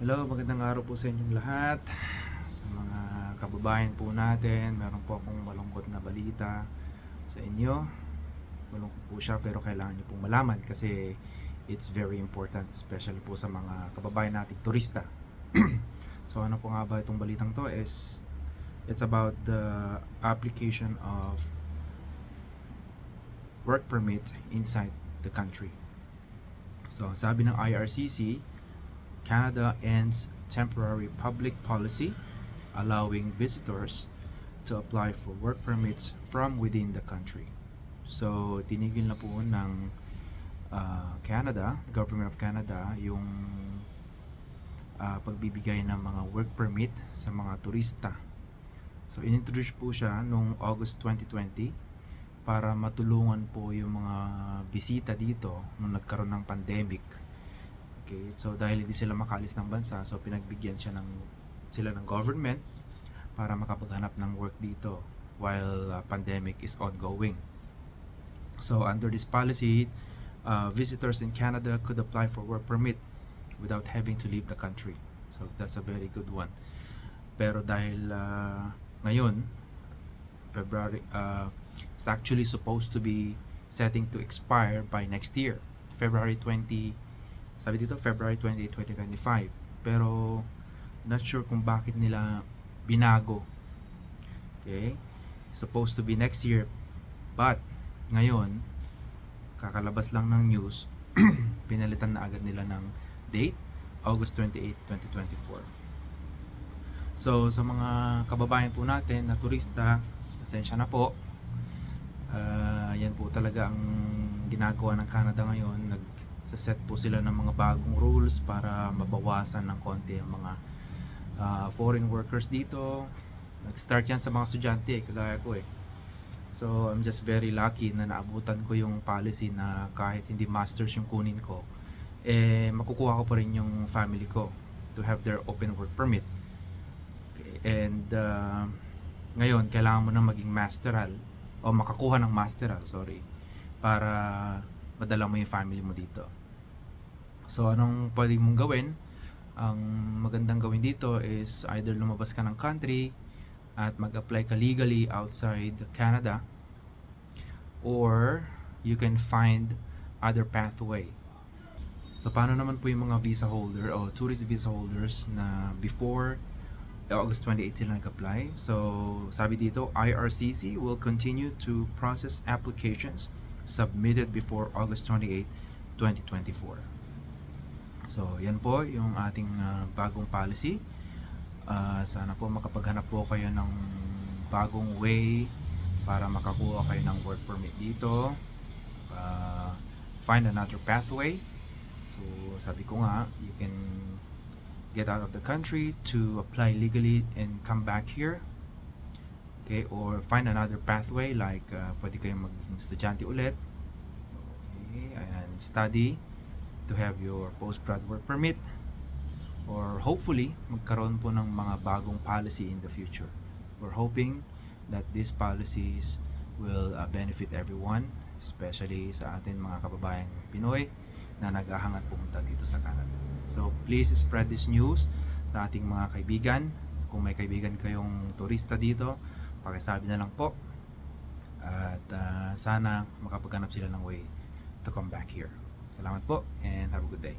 Hello, magandang araw po sa inyong lahat. Sa mga kababayan po natin, meron po akong malungkot na balita sa inyo. Malungkot po siya pero kailangan niyo pong malaman kasi it's very important, especially po sa mga kababayan nating turista. So ano po nga ba itong balitang to is it's about the application of work permit inside the country. So sabi ng IRCC, Canada ends temporary public policy allowing visitors to apply for work permits from within the country. So, tinigil na po ng Canada, Government of Canada, yung pagbibigay ng mga work permit sa mga turista. So, inintroduce po siya noong August 2020 para matulungan po yung mga bisita dito nung nagkaroon ng pandemic. Okay, so dahil hindi sila makaalis ng bansa, so pinagbigyan sila ng government para makapaghanap ng work dito while pandemic is ongoing. So under this policy, visitors in Canada could apply for work permit without having to leave the country. So that's a very good one. Pero dahil ngayon, February, it's actually supposed to be setting to expire by next year, February 20. Sabi dito February 20, 2025. Pero not sure kung bakit nila binago. Okay? Supposed to be next year. But ngayon, kakalabas lang ng news, pinalitan na agad nila ng date, August 28, 2024. So sa mga kababayan po natin na turista, pasensya na po. Yan po talaga ang ginagawa ng Canada ngayon. Set po sila ng mga bagong rules para mabawasan ng konti ang mga foreign workers dito. Nag-start yan sa mga estudyante, kagaya ko eh. So I'm just very lucky na naabutan ko yung policy na kahit hindi masters yung kunin ko, eh makukuha ko pa rin yung family ko to have their open work permit. Okay. And ngayon kailangan mo na maging masteral o makakuha ng masteral, sorry, para madala mo yung family mo dito. So anong pwede mong gawin? Ang magandang gawin dito is either lumabas ka ng country at mag-apply ka legally outside Canada, or you can find other pathway. So paano naman po yung mga visa holder o tourist visa holders na before August 28 sila nag-apply? So sabi dito, IRCC will continue to process applications submitted before August 28, 2024. So yan po yung ating bagong policy. Sana po makapaghanap po kayo ng bagong way para makakuha kayo ng work permit dito. Find another pathway. So sabi ko nga, you can get out of the country to apply legally and come back here. Okay, or find another pathway like pwede kayong maging estudyante ulit. Okay, and study to have your postgrad work permit, or hopefully magkaroon po ng mga bagong policy in the future. We're hoping that these policies will benefit everyone, especially sa atin mga kababayang Pinoy na naghahangat pumunta dito sa Canada. So please spread this news sa ating mga kaibigan. Kung may kaibigan kayong turista dito, pakisabi na lang po, at sana makapaghanap sila ng way to come back here. Salamat po and have a good day.